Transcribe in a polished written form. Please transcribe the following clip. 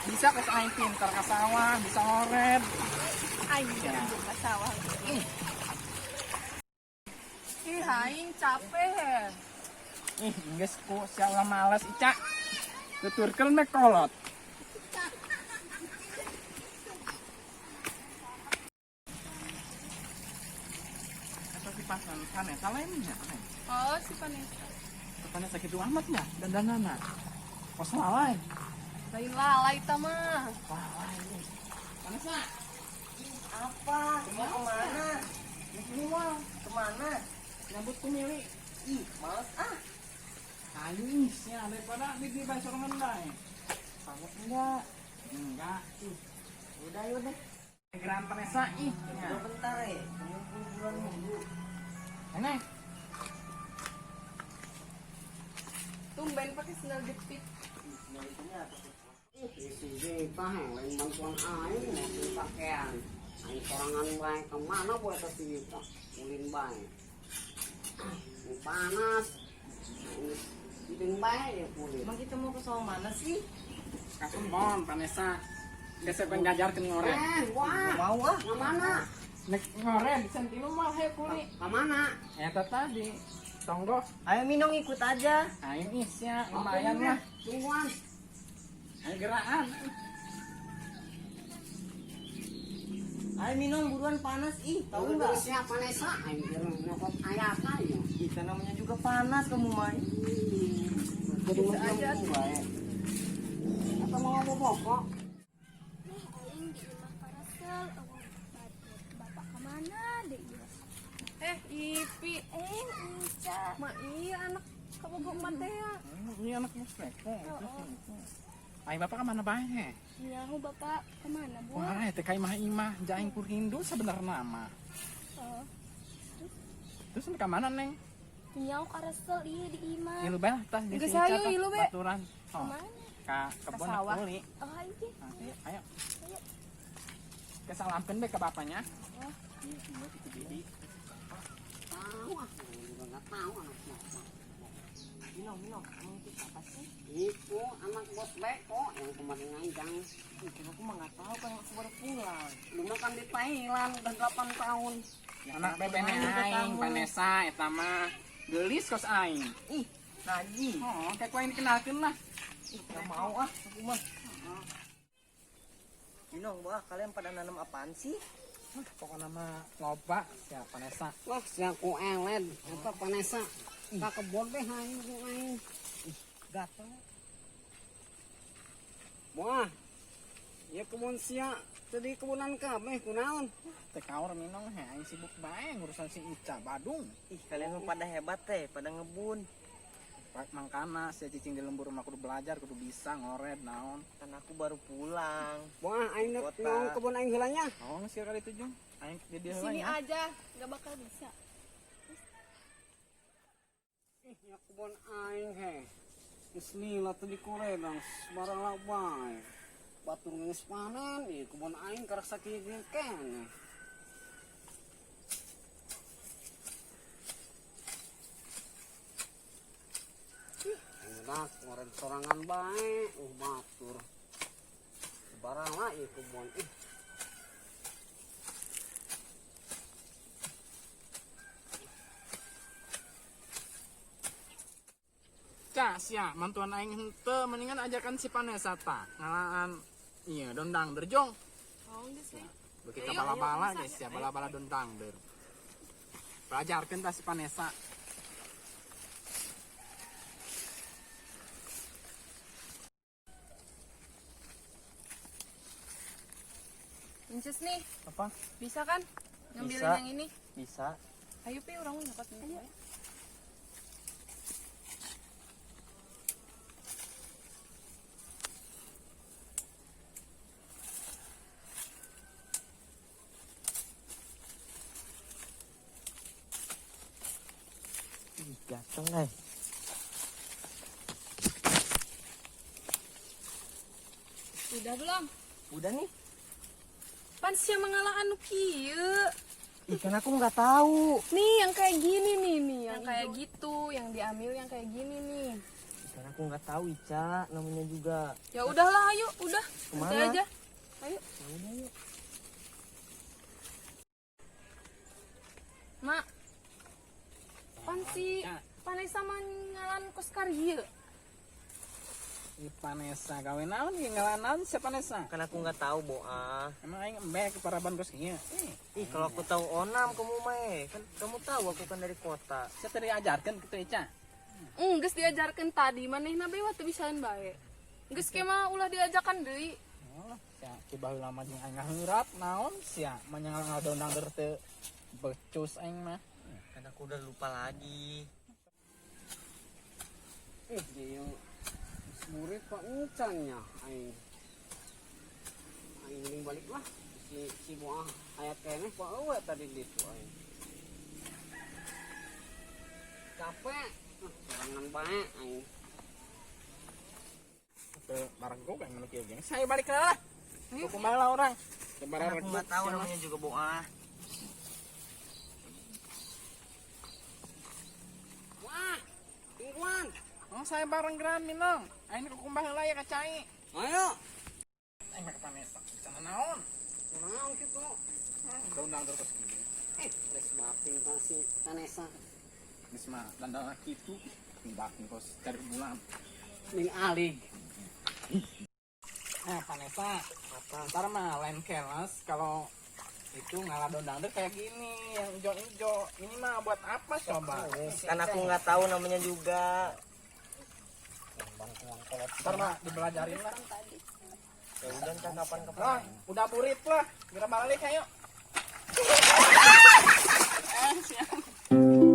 Bisa kok aing pinter ke sawah, bisa ngoret. Aing juga ke sawah. Ih, aing capek. Geus ku sia males Ica. Tuturkeun me kolot. Atau si pasan Vanessa lainnya. Oh, si Vanessa. Vanessa gitu amatnya dandanana. Kos lalai. Lain lalai ta mah. Lalai. Vanessa, Apa? Mau kemana? ini mah Kemana? nyambut ku mili. Ih, males ah. Alisnya daripada di basorangan bae. Sangat enggak. Enggak. Udah yuk deh. Geran Vanessa ih. Udah bentar ya. Kamu bulan minggu. Eneh. Tumben pakai sendal jepit. Isi paheng lain bantuan aing mau pakaian. Aing sorangan bae kemana buat tadi kita? Ulin bae. Ini panas. Hidung bae ya kulit. Emang kita mau ke sawah mana sih? Kasembon Vanessa. Geus pengen ngajarkeun ngoret. Wah. Mau ah. Kemana? Nek ngoret di sentino mah he kuli. Kemana? Eta tadi. Tonggo. Ayo Minong ikut aja. Aing isnya lumayan lah. Tungguan. Aing geraan. Ayo Minong buruan panas ih. Tahu enggak? Siapa Vanessa? Aing nyokot ayat aja. Kita namanya juga panas kamu main. Jadi aja bae. Atau mau bobok? Aing di imah parasel, bapak kemana deh iya? Ipi. Ica. Ma iya anak kabogok mate ya. Ini anak muspek. Aing bapak kemana bae? Nyahu bapak kemana bu? Wah, teh kai mah imah jaing kur Hindu sebenarnya nama. Oh, Terus ka mana neng? nyahu parasel iya di imah. Ilu bel tah di Geus sini hayu, tah, ilu, Be. baturan. Oh, Kemana? ka kebon sawah. kuli. Oh ayo. Ayo, ayo. Kesalamkeun be ke bapaknya. Oh. Iya, itu Bibi. Tahu aku juga nggak tahu anaknya. Minong, kamu itu siapa sih? Itu anak bos Beko yang kemarin ngajang. Aku mah nggak tahu kan aku baru pulang. Dulu kan di Thailand udah 8 tahun. Anak bebene aing, Vanessa eta mah geulis kos aing. Ih, Naji. Oh, kayak ku aing dikenalkeun lah. Ih, nggak mau ah, aku mah. Minong, wah kalian pada nanam apaan sih? Pokoknya mah loba ya Vanessa. Wah, si aku eled. Apa Vanessa? Ka kebon teh hayu ku aing. Ih, gatel. Wah. Ya kebun sia, tadi kebunan kabeh kunaon? Teh kaur minong he aing sibuk bae ngurusan si Ica Badung. Ih, kalian mah pada hebat teh, pada ngebun. Mangkana si cicing di lembur rumah kudu belajar, kudu bisa ngoret naon. Kan aku baru pulang. Wah, aing nek mau kebun aing heula nya. Oh, sih kali itu Jung. Aing jadi heula Sini ya. aja, nggak bakal bisa. Ih, ya kebun aing he. Geus lila teh di kuredang sembarang lah bae. Batur geus panen, ieu kebun aing karasa kieu keneh. Enak, ngoren sorangan bae, batur. Barang lah ieu kebun ih. Cak sia mantuan aing henteu mendingan ajakan si Vanessa ta. Ngalaan iya dondang derjong. Oh, geus ya. Beuki ka bala-bala geus ya, bala-bala dondang der. Pelajarkeun ta si Vanessa. Inces nih, Apa? bisa kan? Ngambilin Bisa. yang ini. Bisa. Ayo Pi, orang nyokot nih. Ih, gatel lah. Udah belum? Udah nih. Pan sih yang mengalah anu kieu. Ih, kan aku nggak tahu. Nih yang kayak gini nih, yang kayak gitu, yang diambil yang kayak gini nih. Kan aku nggak tahu Ica namanya juga. Ya udahlah, ayo, udah. Kemana? Nanti aja. Ayo. Ya udah yuk. Mak. Pan si Vanessa mangalan kos karya. Si Vanessa gawe naon ieu ngalanan si Vanessa? Kan aku nggak tahu Boa. Emang aing embek ke paraban kos kieu. Ih kalau aku tahu onam kamu mah kan kamu tahu aku kan dari kota. Saya tadi ajarkan kitu Ica. Geus diajarkan tadi manehna bae teu bisaeun bae. Geus ke mah ulah diajakan deui. Oh, sia tiba heula mah jeung aing ngaheurat naon sia manyangal dondang teu becus aing mah. Kan aku udah lupa lagi. Dia murid Pak Ucangnya aing mending balik lah si Boah ayat kene Pak Ewe tadi gitu aing capek jangan baik aing Ke barang gua kayak mana kieu geng. Saya balik lah. Ayo kumaha lah orang. Kan aku nggak tahu namanya juga Boa. wah Ingwan Oh, saya bareng geran minong. Aing ku kumbah heula ya ka cai. ayo Aing mah ke Vanessa. Sana naon? kurang gitu Dondang terus kieu. terus baping si Vanessa Geus mah dandang kitu. Timbak kos cari bulan. ning alig Nah, Vanessa, ntar mah lain kelas kalau itu ngalah dondang tuh kayak gini yang hijau-hijau. Ini mah buat apa coba? Kan aku nggak tahu namanya juga. Ntar mah dibelajarin lah. Ya udah ntar Ah, kapan-kapan. udah burit lah. Kira balik ayo. Siap.